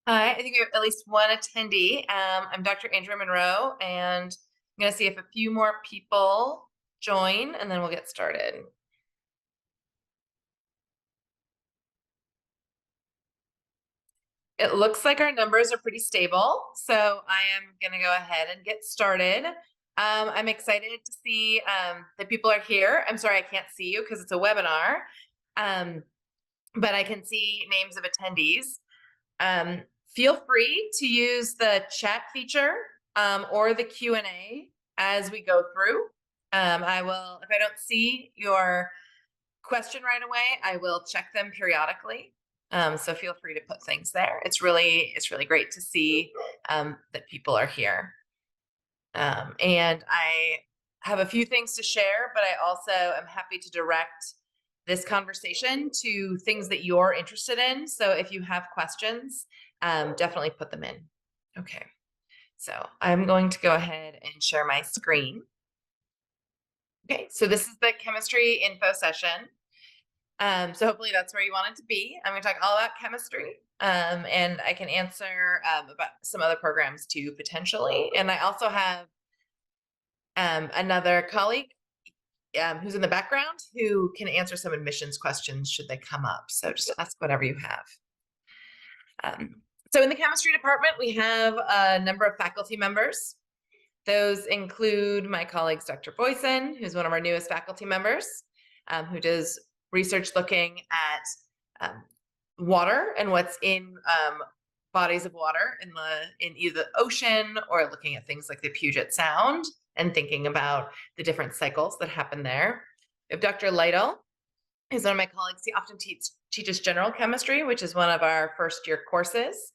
Hi, I think we have at least one attendee. I'm Dr. Andrea Monroe, and I'm going to see if a few more people join, and then we'll get started. It looks like our numbers are pretty stable, so I am going to go ahead and get started. I'm excited to see that people are here. I'm sorry I can't see you because it's a webinar, but I can see names of attendees. Feel free to use the chat feature or the Q&A as we go through. I will, if I don't see your question right away, I will check them periodically. So feel free to put things there. It's really great to see that people are here. And I have a few things to share, but I also am happy to direct this conversation to things that you're interested in. So if you have questions, definitely put them in. Okay, so I'm going to go ahead and share my screen. Okay, so this is the chemistry info session. So hopefully that's where you want it to be. I'm going to talk all about chemistry, and I can answer about some other programs too, potentially. And I also have another colleague who's in the background who can answer some admissions questions should they come up. So just ask whatever you have. So in the chemistry department, we have a number of faculty members. Those include my colleagues, Dr. Boyson, who's one of our newest faculty members, who does research looking at water and what's in bodies of water in either the ocean or looking at things like the Puget Sound and thinking about the different cycles that happen there. We have Dr. Lytle, who's one of my colleagues. He often teaches general chemistry, which is one of our first year courses,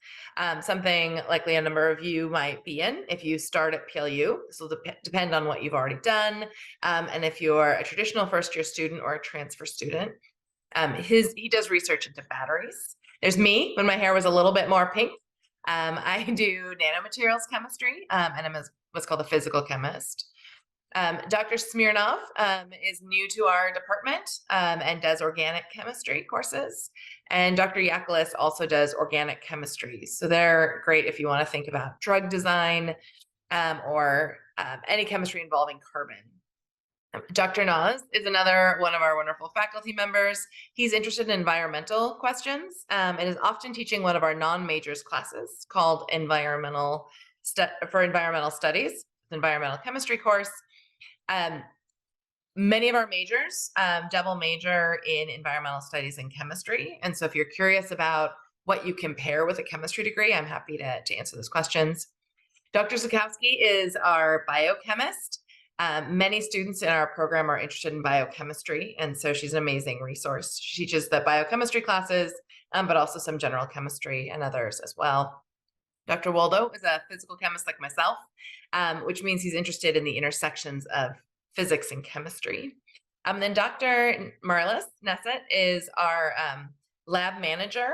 something likely a number of you might be in if you start at PLU. This will depend on what you've already done, and if you're a traditional first year student or a transfer student. He does research into batteries. There's me when my hair was a little bit more pink. I do nanomaterials chemistry, and I'm what's called a physical chemist. Dr. Smirnov is new to our department and does organic chemistry courses. And Dr. Yakelis also does organic chemistry. So they're great if you want to think about drug design or any chemistry involving carbon. Dr. Nas is another one of our wonderful faculty members. He's interested in environmental questions and is often teaching one of our non-majors classes called Environmental Studies, environmental chemistry course. Many of our majors double major in environmental studies and chemistry. And so if you're curious about what you compare with a chemistry degree, I'm happy to answer those questions. Dr. Zukowski is our biochemist. Many students in our program are interested in biochemistry, and so she's an amazing resource. She teaches the biochemistry classes, but also some general chemistry and others as well. Dr. Waldo is a physical chemist like myself, which means he's interested in the intersections of physics and chemistry. Then Dr. Marlis Nesset is our lab manager.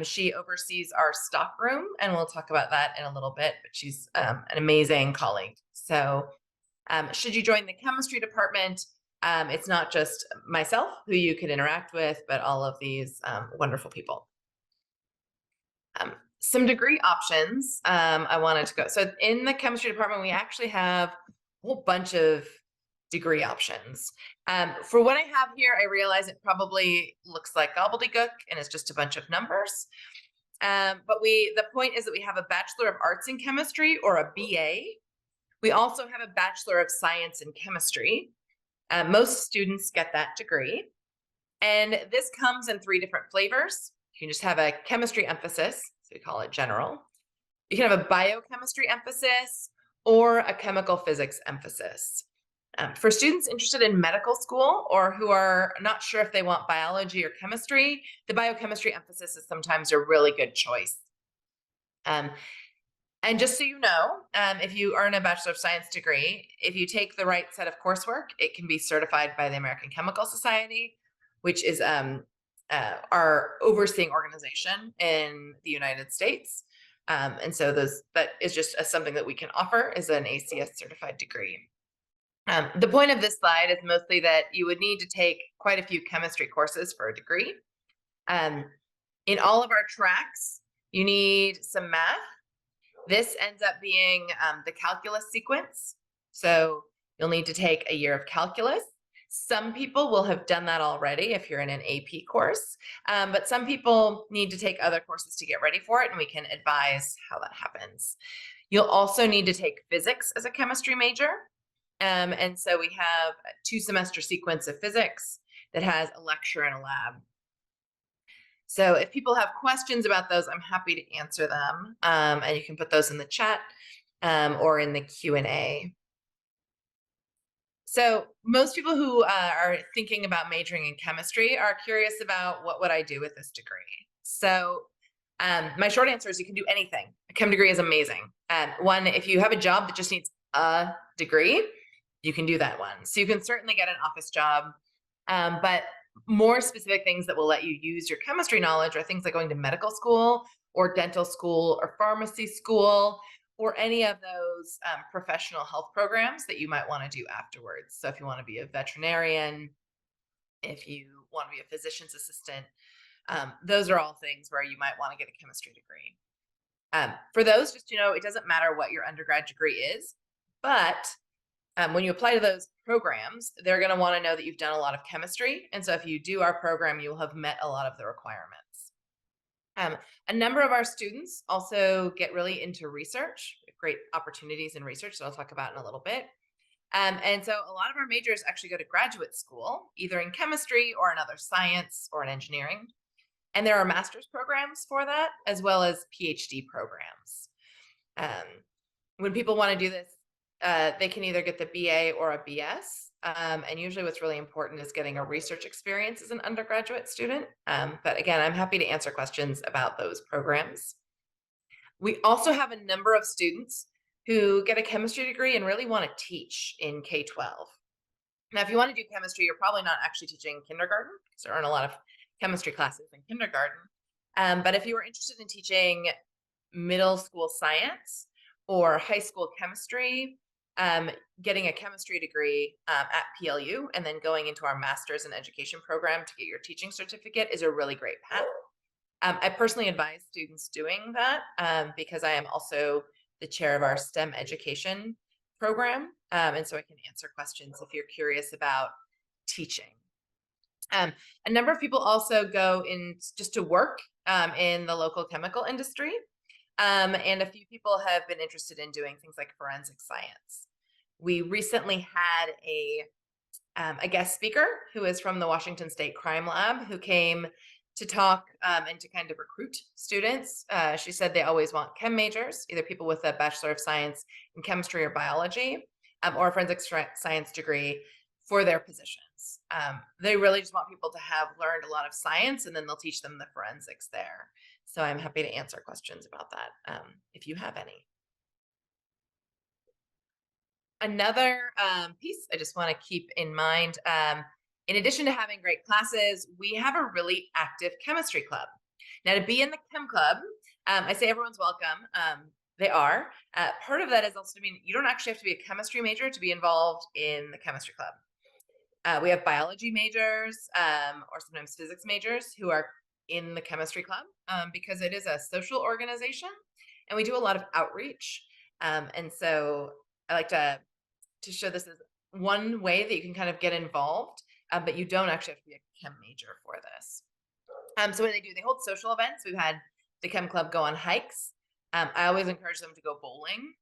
She oversees our stock room, and we'll talk about that in a little bit, but she's an amazing colleague. So should you join the chemistry department, it's not just myself who you could interact with, but all of these wonderful people. Some degree options I wanted to go. So in the chemistry department, we actually have a whole bunch of degree options. For what I have here, I realize it probably looks like gobbledygook and it's just a bunch of numbers. But the point is that we have a Bachelor of Arts in Chemistry or a BA. We also have a Bachelor of Science in Chemistry. Most students get that degree. And this comes in 3 different flavors. You can just have a chemistry emphasis, so we call it general. You can have a biochemistry emphasis or a chemical physics emphasis. For students interested in medical school or who are not sure if they want biology or chemistry, the biochemistry emphasis is sometimes a really good choice. And just so you know, if you earn a Bachelor of Science degree, if you take the right set of coursework, it can be certified by the American Chemical Society, which is our overseeing organization in the United States. And so that is just something that we can offer is an ACS certified degree. The point of this slide is mostly that you would need to take quite a few chemistry courses for a degree. In all of our tracks, You need some math. This ends up being the calculus sequence. So you'll need to take a year of calculus. Some people will have done that already if you're in an AP course, but some people need to take other courses to get ready for it, and we can advise how that happens. You'll also need to take physics as a chemistry major. And so we have a 2-semester sequence of physics that has a lecture and a lab. So if people have questions about those, I'm happy to answer them. And you can put those in the chat or in the Q&A. So most people who are thinking about majoring in chemistry are curious about what would I do with this degree. So my short answer is you can do anything. A chem degree is amazing. One, if you have a job that just needs a degree, you can do that one. So you can certainly get an office job, but more specific things that will let you use your chemistry knowledge are things like going to medical school or dental school or pharmacy school or any of those professional health programs that you might want to do afterwards. So if you want to be a veterinarian, if you want to be a physician's assistant, those are all things where you might want to get a chemistry degree. For those, just, it doesn't matter what your undergrad degree is, but when you apply to those programs, they're going to want to know that you've done a lot of chemistry. And so if you do our program, you will have met a lot of the requirements. A number of our students also get really into research, great opportunities in research that I'll talk about in a little bit. And so a lot of our majors actually go to graduate school, either in chemistry or another science or in engineering. And there are master's programs for that, as well as PhD programs. When people want to do this, they can either get the BA or a BS. And usually what's really important is getting a research experience as an undergraduate student. But again, I'm happy to answer questions about those programs. We also have a number of students who get a chemistry degree and really want to teach in K-12. Now, if you want to do chemistry, you're probably not actually teaching kindergarten because there aren't a lot of chemistry classes in kindergarten. But if you were interested in teaching middle school science or high school chemistry, getting a chemistry degree at PLU and then going into our master's in education program to get your teaching certificate is a really great path. I personally advise students doing that because I am also the chair of our STEM education program. And so I can answer questions if you're curious about teaching. A number of people also go in just to work in the local chemical industry. And a few people have been interested in doing things like forensic science. We recently had a guest speaker who is from the Washington State Crime Lab who came to talk and to kind of recruit students. She said they always want chem majors, either people with a Bachelor of Science in chemistry or biology, or a forensic science degree for their positions. They really just want people to have learned a lot of science, and then they'll teach them the forensics there. So I'm happy to answer questions about that if you have any. Another piece I just want to keep in mind, in addition to having great classes, we have a really active chemistry club. Now, to be in the chem club, I say everyone's welcome. They are. Part of that is also, you don't actually have to be a chemistry major to be involved in the chemistry club. We have biology majors or sometimes physics majors who are in the chemistry club because it is a social organization and we do a lot of outreach. And so I like to show this as one way that you can kind of get involved, but you don't actually have to be a chem major for this. So what do? They hold social events. We've had the chem club go on hikes. I always encourage them to go bowling.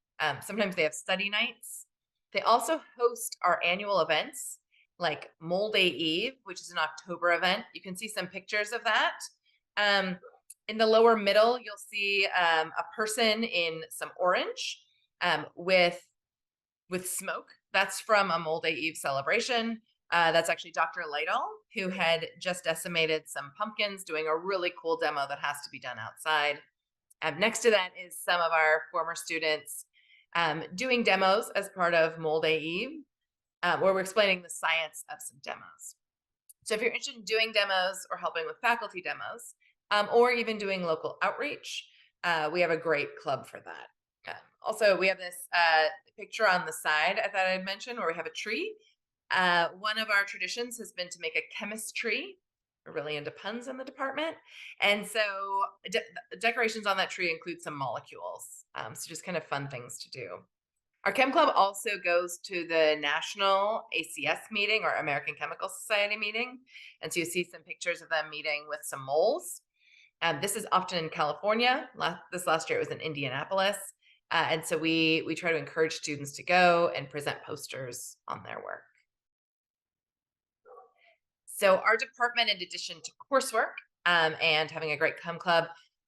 Sometimes they have study nights. They also host our annual events like Mold Day Eve, which is an October event. You can see some pictures of that. In the lower middle, you'll see a person in some orange with smoke. That's from a Mold Day Eve celebration. That's actually Dr. Lytle, who had just decimated some pumpkins, doing a really cool demo that has to be done outside. Next to that is some of our former students doing demos as part of Mold Day Eve, where we're explaining the science of some demos. So if you're interested in doing demos or helping with faculty demos, or even doing local outreach, we have a great club for that. Also, we have this picture on the side I thought I'd mention where we have a tree. One of our traditions has been to make a chemistry We're really into puns in the department. And so decorations on that tree include some molecules. So just kind of fun things to do. Our Chem Club also goes to the National ACS meeting, or American Chemical Society meeting. And so you see some pictures of them meeting with some moles. This is often in California. This last year it was in Indianapolis. And so we try to encourage students to go and present posters on their work. So our department, in addition to coursework and having a great Chem Club,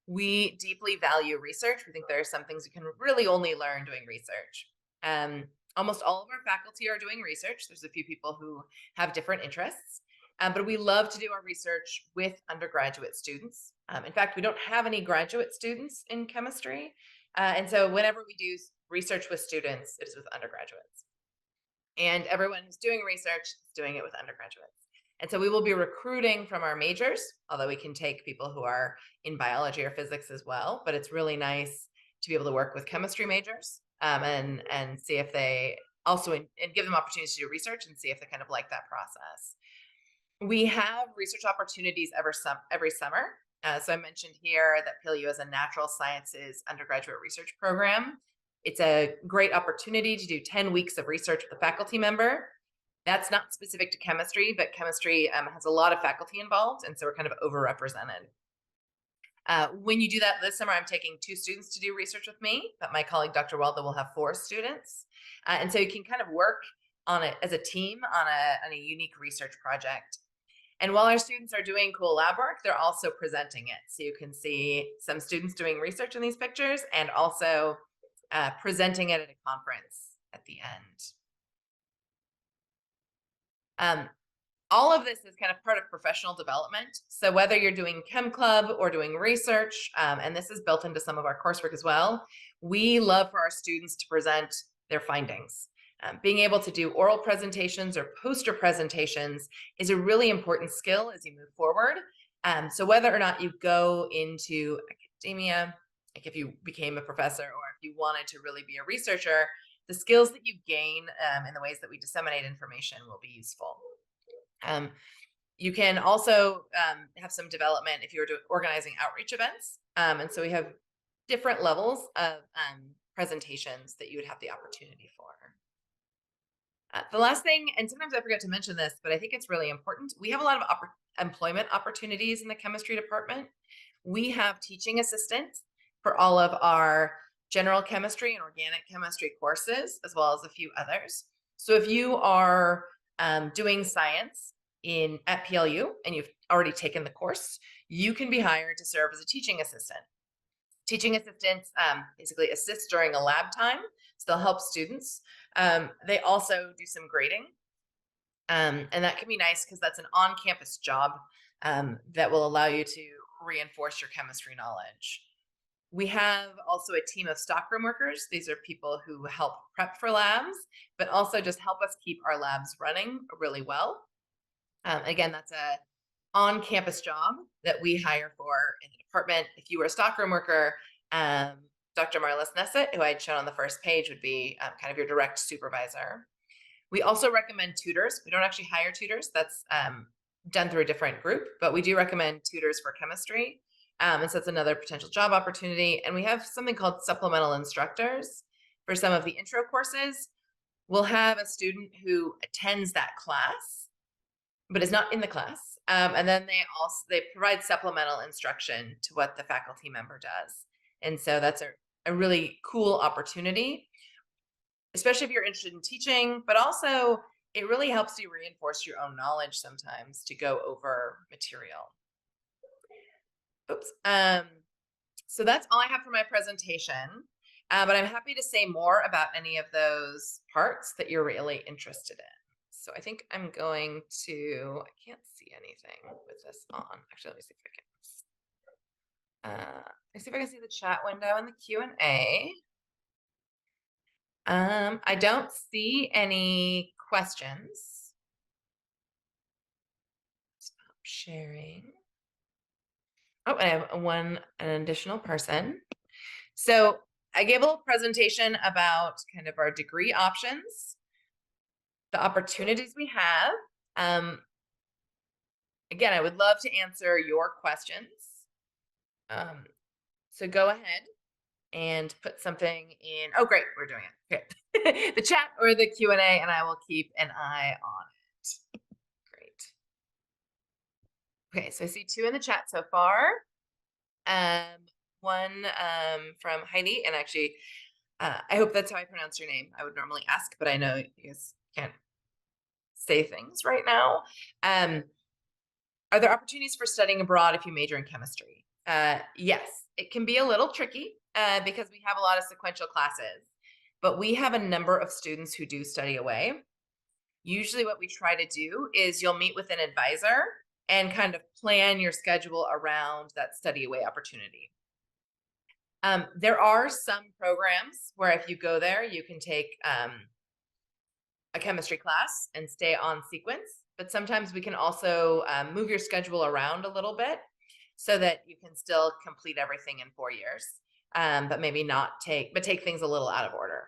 we deeply value research. We think there are some things you can really only learn doing research. Almost all of our faculty are doing research. There's a few people who have different interests, but we love to do our research with undergraduate students. In fact, we don't have any graduate students in chemistry. And so whenever we do research with students, it is with undergraduates. And everyone who's doing research is doing it with undergraduates. And so we will be recruiting from our majors, although we can take people who are in biology or physics as well. But it's really nice to be able to work with chemistry majors and see if they also and give them opportunities to do research and see if they kind of like that process. We have research opportunities every summer. So I mentioned here that PLU has a natural sciences undergraduate research program. It's a great opportunity to do 10 weeks of research with a faculty member. That's not specific to chemistry, but chemistry has a lot of faculty involved, and so we're kind of overrepresented. When you do that this summer, I'm taking 2 students to do research with me, but my colleague, Dr. Waldo, will have 4 students. And so you can kind of work on it as a team on a unique research project. And while our students are doing cool lab work, they're also presenting it. So you can see some students doing research in these pictures and also presenting it at a conference at the end. All of this is kind of part of professional development. So whether you're doing Chem Club or doing research, and this is built into some of our coursework as well, we love for our students to present their findings. Being able to do oral presentations or poster presentations is a really important skill as you move forward. So whether or not you go into academia, like if you became a professor or if you wanted to really be a researcher, the skills that you gain in the ways that we disseminate information will be useful. You can also have some development if you're organizing outreach events. And so we have different levels of presentations that you would have the opportunity for. The last thing, and sometimes I forget to mention this, but I think it's really important. We have a lot of employment opportunities in the chemistry department. We have teaching assistants for all of our general chemistry and organic chemistry courses, as well as a few others. So if you are doing science at PLU and you've already taken the course, you can be hired to serve as a teaching assistant. Teaching assistants basically assist during a lab time, so they'll help students. They also do some grading, and that can be nice because that's an on-campus job that will allow you to reinforce your chemistry knowledge. We have also a team of stockroom workers. These are people who help prep for labs, but also just help us keep our labs running really well. Again, that's a on-campus job that we hire for in the department. If you were a stockroom worker, Dr. Marlis Nesset, who I had shown on the first page, would be kind of your direct supervisor. We also recommend tutors. We don't actually hire tutors. That's done through a different group, but we do recommend tutors for chemistry. And so it's another potential job opportunity. And we have something called supplemental instructors for some of the intro courses. We'll have a student who attends that class, but is not in the class. And then they provide supplemental instruction to what the faculty member does. And so that's a really cool opportunity, especially if you're interested in teaching, but also it really helps you reinforce your own knowledge sometimes to go over material. Oops. So that's all I have for my presentation, but I'm happy to say more about any of those parts that you're really interested in. So I think I'm going to, I can't see anything with this on. Actually, let me see if I can see the chat window and the Q&A. I don't see any questions. Stop sharing. Oh, I have an additional person. So I gave a little presentation about kind of our degree options, the opportunities we have. Again, I would love to answer your questions. So go ahead and put something in. Oh, great, we're doing it. Okay. The chat or the Q&A, and I will keep an eye on it. Great. Okay, so I see 2 in the chat so far. One from Heidi, and actually, I hope that's how I pronounce your name. I would normally ask, but I know you guys can't say things right now. Are there opportunities for studying abroad if you major in chemistry? Yes, it can be a little tricky because we have a lot of sequential classes, but we have a number of students who do study away. Usually what we try to do is you'll meet with an advisor and kind of plan your schedule around that study away opportunity. There are some programs where if you go there, you can take a chemistry class and stay on sequence, but sometimes we can also move your schedule around a little bit so that you can still complete everything in 4 years, but maybe not take things a little out of order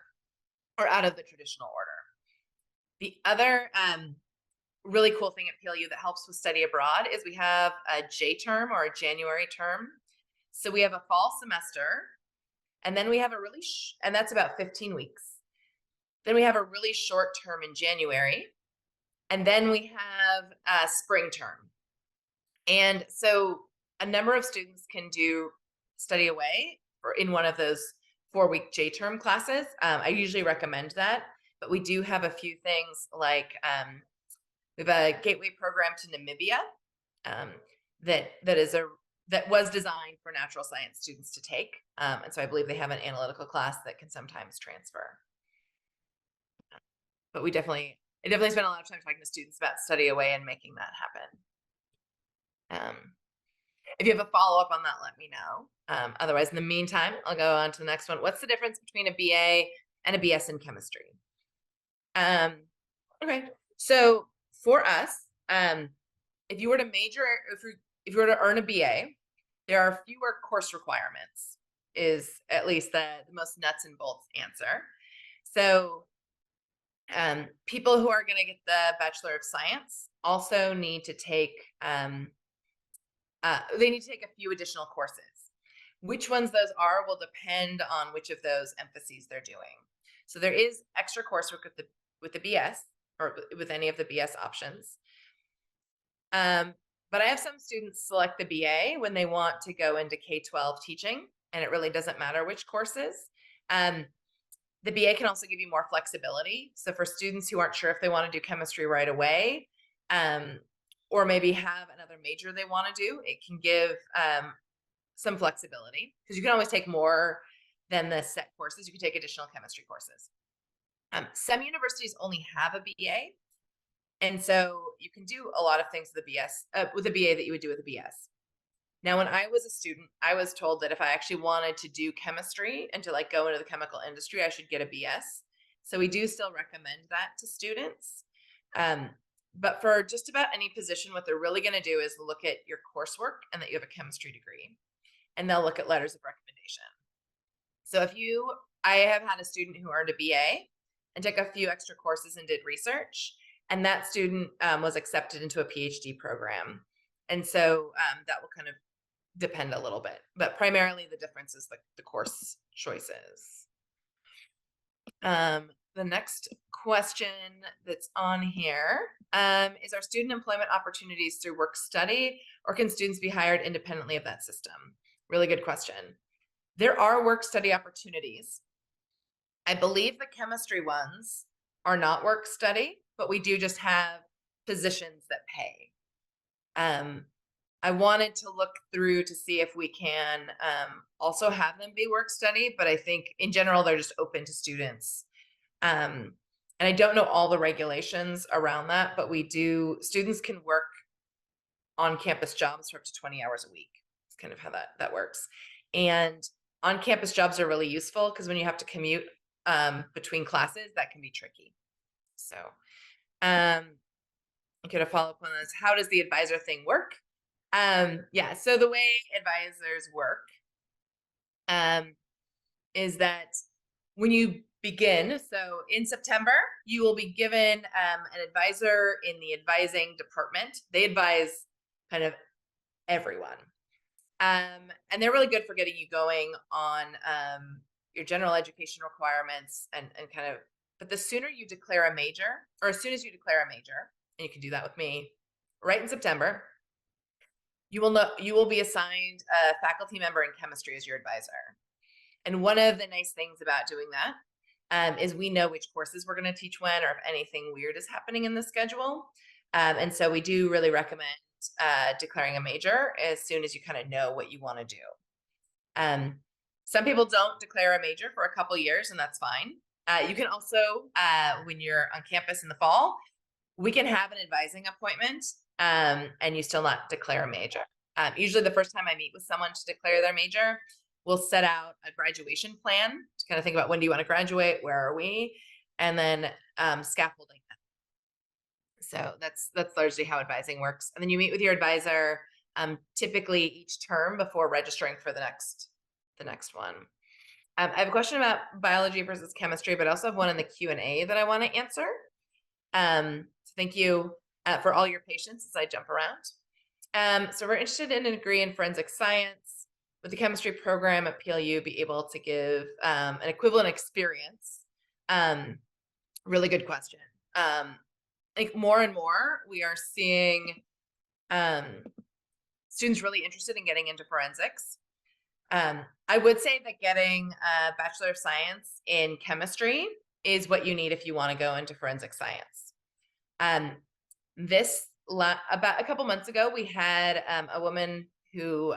or out of the traditional order. The other really cool thing at PLU that helps with study abroad is we have a J term or a January term. So we have a fall semester, and then we have a really, and that's about 15 weeks. Then we have a really short term in January, and then we have a spring term. And so a number of students can do study away or in one of those 4-week J term classes. I usually recommend that, but we do have a few things like we have a gateway program to Namibia that was designed for natural science students to take. And so I believe they have an analytical class that can sometimes transfer. But I definitely spend a lot of time talking to students about study away and making that happen. If you have a follow-up on that, let me know. Otherwise, in the meantime, I'll go on to the next one. What's the difference between a BA and a BS in chemistry? Okay, so for us, if you were to major, if you were to earn a BA, there are fewer course requirements, is at least the most nuts and bolts answer. So people who are going to get the Bachelor of Science also need to take they need to take a few additional courses. Which ones those are will depend on which of those emphases they're doing. So there is extra coursework with the BS or with any of the BS options. But I have some students select the BA when they want to go into K-12 teaching, and it really doesn't matter which courses. The BA can also give you more flexibility. So for students who aren't sure if they want to do chemistry right away, or maybe have another major they want to do, it can give some flexibility because you can always take more than the set courses. You can take additional chemistry courses. Some universities only have a BA, and so you can do a lot of things with the BS, with a BA that you would do with a BS. Now, when I was a student, I was told that if I actually wanted to do chemistry and to like go into the chemical industry, I should get a BS. So we do still recommend that to students. But for just about any position, what they're really going to do is look at your coursework and that you have a chemistry degree, and they'll look at letters of recommendation. So I have had a student who earned a BA and took a few extra courses and did research, and that student was accepted into a PhD program. And so that will kind of depend a little bit, but primarily the difference is the course choices. The next question that's on here is, are student employment opportunities through work study, or can students be hired independently of that system? Really good question. There are work study opportunities. I believe the chemistry ones are not work study, but we do just have positions that pay. I wanted to look through to see if we can also have them be work study, but I think in general, they're just open to students. And I don't know all the regulations around that, but students can work on campus jobs for up to 20 hours a week. It's kind of how that works. And on campus jobs are really useful because when you have to commute between classes, that can be tricky. So I'm going to follow up on this. How does the advisor thing work? Yeah, so the way advisors work is that when you begin, so in September, you will be given an advisor in the advising department. They advise kind of everyone. And they're really good for getting you going on your general education requirements and kind of, but the sooner you declare a major, or as soon as you declare a major, and you can do that with me right in September, you will be assigned a faculty member in chemistry as your advisor. And one of the nice things about doing that is we know which courses we're going to teach when, or if anything weird is happening in the schedule. And so we do really recommend declaring a major as soon as you kind of know what you want to do. Some people don't declare a major for a couple years, and that's fine. You can also, when you're on campus in the fall, we can have an advising appointment and you still not declare a major. Usually the first time I meet with someone to declare their major, we'll set out a graduation plan to kind of think about when do you want to graduate, where are we, and then scaffolding. So that's largely how advising works. And then you meet with your advisor typically each term before registering for the next one. I have a question about biology versus chemistry, but I also have one in the Q&A that I want to answer. So thank you for all your patience as I jump around. So we're interested in a degree in forensic science. With the chemistry program at PLU, be able to give an equivalent experience? Really good question. I think more and more we are seeing students really interested in getting into forensics. I would say that getting a Bachelor of Science in chemistry is what you need if you want to go into forensic science. About a couple months ago, we had a woman who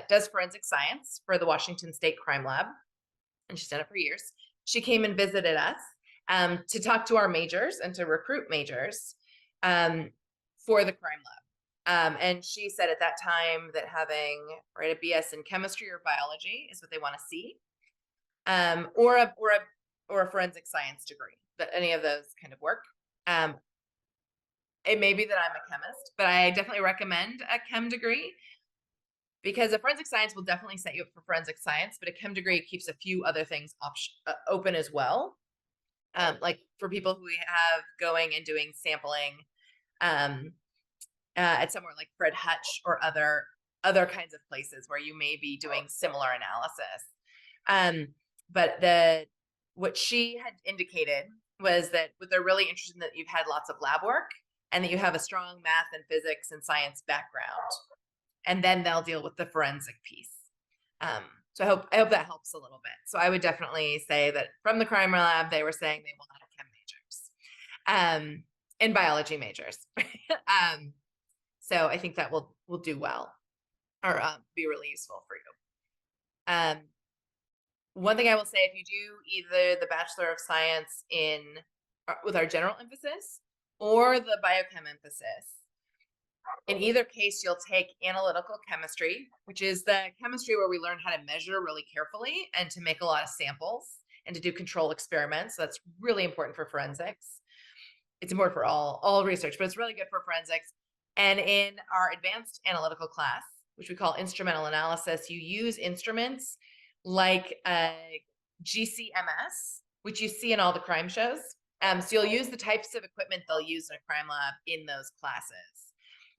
does forensic science for the Washington State Crime Lab, and she's done it for years. She came and visited us to talk to our majors and to recruit majors for the crime lab. And she said at that time that having a BS in chemistry or biology is what they want to see, or a forensic science degree. But any of those kind of work. It may be that I'm a chemist, but I definitely recommend a chem degree, because a forensic science will definitely set you up for forensic science, but a chem degree keeps a few other things open as well. Like for people who we have going and doing sampling at somewhere like Fred Hutch or other kinds of places where you may be doing similar analysis. But what she had indicated was that what they're really interested in, that you've had lots of lab work and that you have a strong math and physics and science background, and then they'll deal with the forensic piece. So I hope that helps a little bit. So I would definitely say that from the crime lab, they were saying they want chem majors and biology majors. So I think that will do well, or be really useful for you. One thing I will say, if you do either the Bachelor of Science with our general emphasis or the biochem emphasis, in either case, you'll take analytical chemistry, which is the chemistry where we learn how to measure really carefully and to make a lot of samples and to do control experiments. So that's really important for forensics. It's important for all research, but it's really good for forensics. And in our advanced analytical class, which we call instrumental analysis, you use instruments like GCMS, which you see in all the crime shows. So you'll use the types of equipment they'll use in a crime lab in those classes.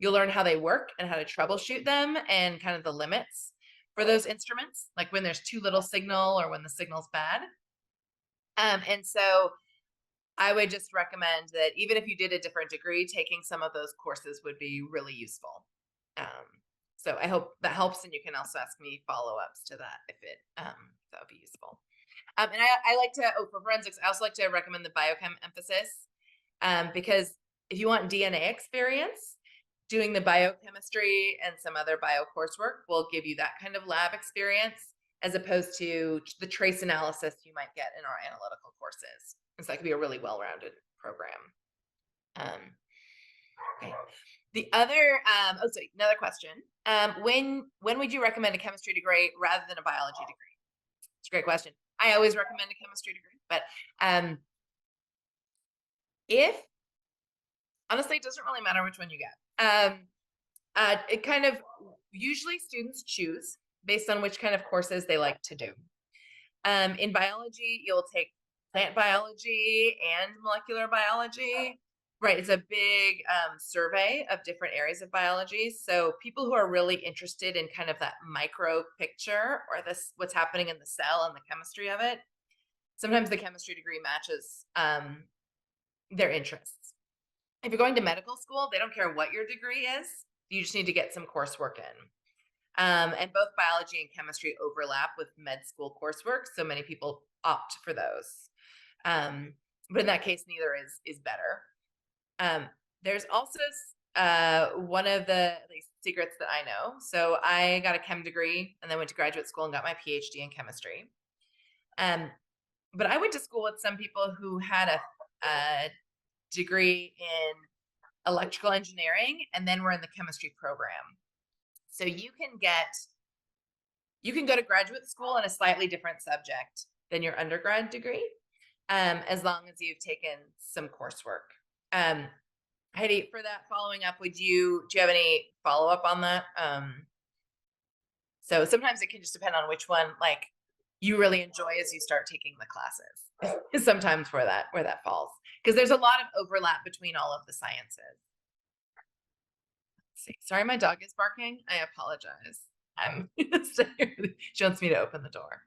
You'll learn how they work and how to troubleshoot them and kind of the limits for those instruments, like when there's too little signal or when the signal's bad. And so I would just recommend that even if you did a different degree, taking some of those courses would be really useful. So I hope that helps, and you can also ask me follow-ups to that if that would be useful. And I like to, for forensics, I also like to recommend the biochem emphasis, because if you want DNA experience, doing the biochemistry and some other bio coursework will give you that kind of lab experience, as opposed to the trace analysis you might get in our analytical courses. And so that could be a really well-rounded program. Okay. The other, another question. When would you recommend a chemistry degree rather than a biology degree? It's a great question. I always recommend a chemistry degree, but honestly, it doesn't really matter which one you get. It kind of, usually students choose based on which kind of courses they like to do. In biology, you'll take plant biology and molecular biology. Right. It's a big survey of different areas of biology. So people who are really interested in kind of that micro picture or this what's happening in the cell and the chemistry of it, sometimes the chemistry degree matches their interests. If you're going to medical school, they don't care what your degree is. You just need to get some coursework in. And both biology and chemistry overlap with med school coursework, so many people opt for those. But in that case, neither is better. There's also one of the at least secrets that I know. So I got a chem degree and then went to graduate school and got my PhD in chemistry. But I went to school with some people who had a degree in electrical engineering and then were in the chemistry program. So you can go to graduate school in a slightly different subject than your undergrad degree, as long as you've taken some coursework. Heidi, for that following up, do you have any follow up on that? So sometimes it can just depend on which one like you really enjoy as you start taking the classes. Is sometimes where that falls, because there's a lot of overlap between all of the sciences. Let's see. Sorry, my dog is barking. I apologize. She wants me to open the door.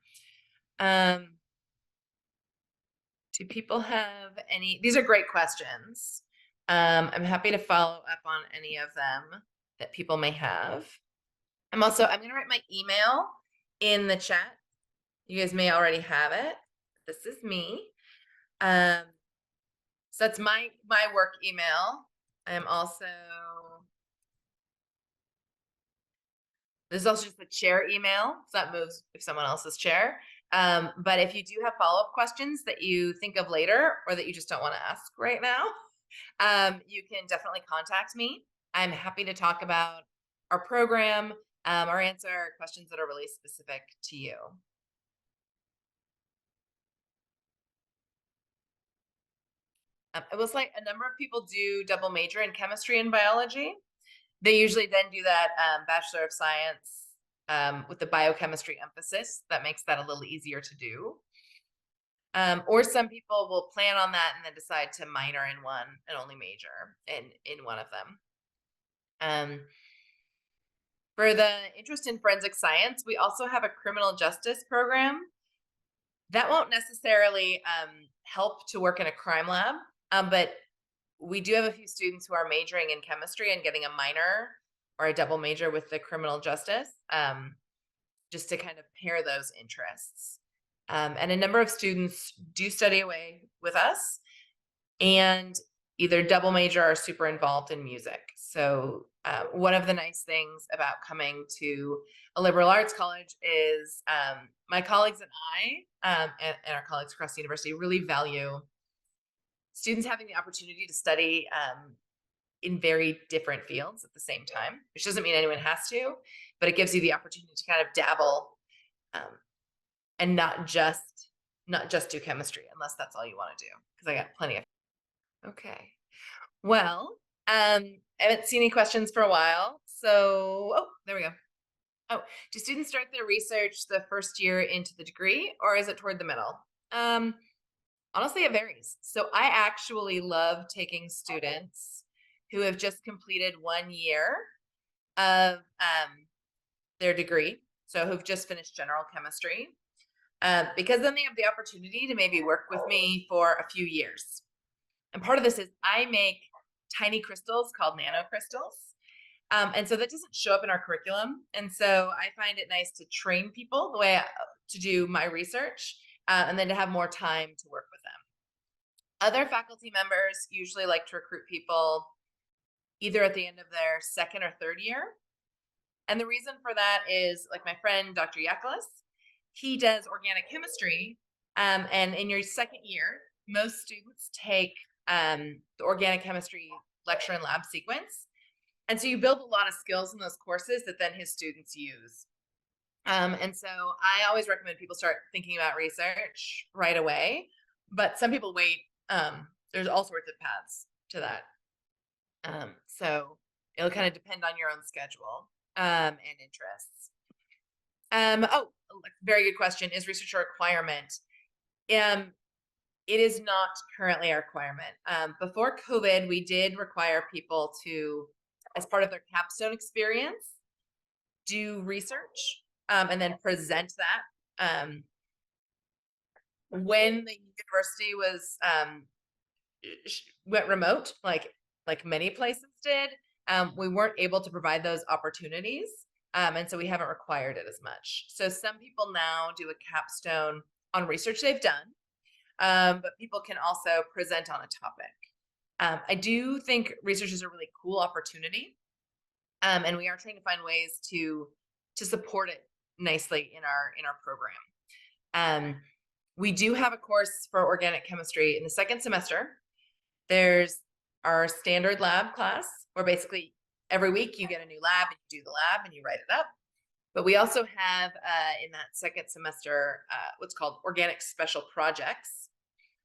Do people have any? These are great questions. I'm happy to follow up on any of them that people may have. I'm going to write my email in the chat. You guys may already have it. This is me. So that's my work email. I am also, this is also just the chair email. So that moves if someone else's chair. But if you do have follow-up questions that you think of later or that you just don't want to ask right now, you can definitely contact me. I'm happy to talk about our program or answer questions that are really specific to you. I will say a number of people do double major in chemistry and biology. They usually then do that Bachelor of Science with the biochemistry emphasis. That makes that a little easier to do. Or some people will plan on that and then decide to minor in one and only major in one of them. For the interest in forensic science, we also have a criminal justice program. That won't necessarily help to work in a crime lab, but we do have a few students who are majoring in chemistry and getting a minor or a double major with the criminal justice, just to kind of pair those interests. And a number of students do study away with us and either double major or super involved in music. So one of the nice things about coming to a liberal arts college is my colleagues and I and our colleagues across the university really value students having the opportunity to study in very different fields at the same time, which doesn't mean anyone has to, but it gives you the opportunity to kind of dabble and not just do chemistry, unless that's all you want to do, because I got plenty of. Okay. Well, I haven't seen any questions for a while. So, oh, there we go. Oh, do students start their research the first year into the degree, or is it toward the middle? Honestly, it varies. So I actually love taking students who have just completed 1 year of their degree, so who've just finished general chemistry, because then they have the opportunity to maybe work with me for a few years. And part of this is I make tiny crystals called nanocrystals. And so that doesn't show up in our curriculum. And so I find it nice to train people the way to do my research and then to have more time to work with them. Other faculty members usually like to recruit people either at the end of their second or third year. And the reason for that is, like my friend, Dr. Yakelis, he does organic chemistry. And in your second year, most students take the organic chemistry lecture and lab sequence. And so you build a lot of skills in those courses that then his students use. And so I always recommend people start thinking about research right away, but some people wait. There's all sorts of paths to that. So it'll kind of depend on your own schedule and interests. Oh, very good question. Is research a requirement? It is not currently a requirement. Before COVID, we did require people to, as part of their capstone experience, do research and then present that. When the university was went remote, like many places did, we weren't able to provide those opportunities, and so we haven't required it as much. So some people now do a capstone on research they've done, but people can also present on a topic. I do think research is a really cool opportunity, and we are trying to find ways to support it nicely in our program. We do have a course for organic chemistry in the second semester. There's our standard lab class, where basically every week you get a new lab and you do the lab and you write it up. But we also have in that second semester what's called organic special projects.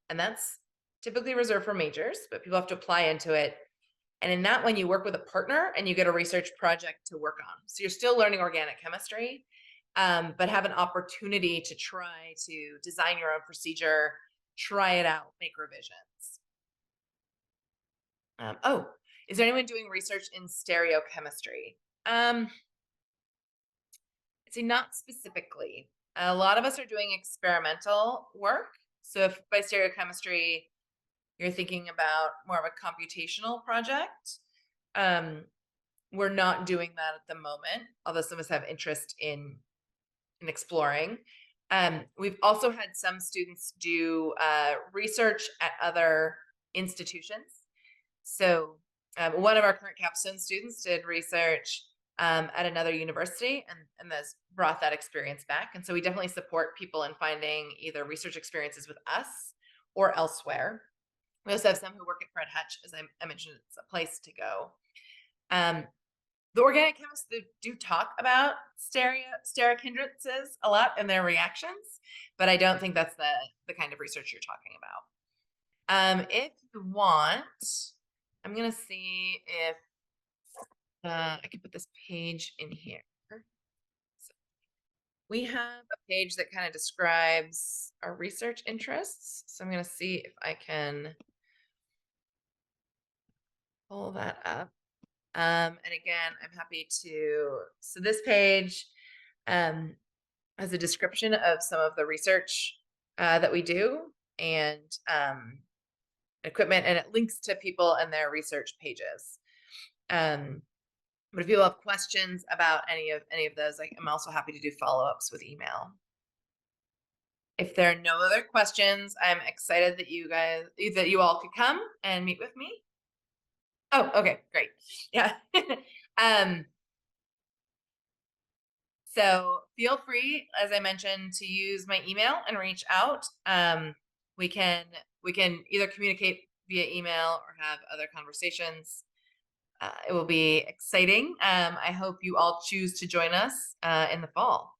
And that's typically reserved for majors, but people have to apply into it. And in that one, you work with a partner and you get a research project to work on. So you're still learning organic chemistry, but have an opportunity to try to design your own procedure, try it out, make revisions. Oh, is there anyone doing research in stereochemistry? I'd say not specifically. A lot of us are doing experimental work. So if by stereochemistry, you're thinking about more of a computational project, we're not doing that at the moment, although some of us have interest in exploring. We've also had some students do research at other institutions. So one of our current capstone students did research at another university and has brought that experience back. And so we definitely support people in finding either research experiences with us or elsewhere. We also have some who work at Fred Hutch, as I mentioned, it's a place to go. The organic chemists do talk about steric hindrances a lot in their reactions, but I don't think that's the kind of research you're talking about. If you want, I'm going to see if I can put this page in here. So we have a page that kind of describes our research interests. So I'm going to see if I can pull that up. And again, I'm happy to, so this page has a description of some of the research that we do and equipment, and it links to people and their research pages. But if you have questions about any of those, I'm also happy to do follow-ups with email. If there are no other questions, I'm excited that you all could come and meet with me. Oh, okay, great. Yeah. So feel free, as I mentioned, to use my email and reach out. We can either communicate via email or have other conversations. It will be exciting. I hope you all choose to join us in the fall.